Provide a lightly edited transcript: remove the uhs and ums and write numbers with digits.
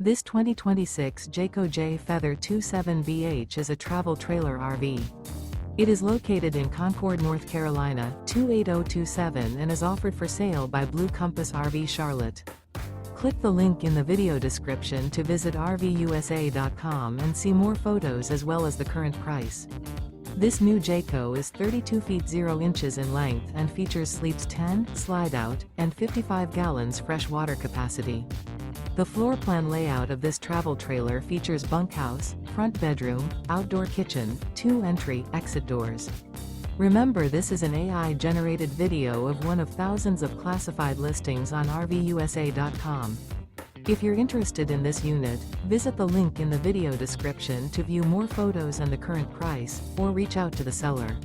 This 2026 Jayco Jay Feather 27BH is a travel trailer RV. It is located in Concord, North Carolina, 28027 and is offered for sale by Blue Compass RV Charlotte. Click the link in the video description to visit RVUSA.com and see more photos as well as the current price. This new Jayco is 32 feet 0 inches in length and features sleeps 10, slide-out, and 55 gallons fresh water capacity. The floor plan layout of this travel trailer features bunkhouse, front bedroom, outdoor kitchen, 2 entry/exit doors. Remember, this is an AI-generated video of one of thousands of classified listings on RVUSA.com. If you're interested in this unit, visit the link in the video description to view more photos and the current price, or reach out to the seller.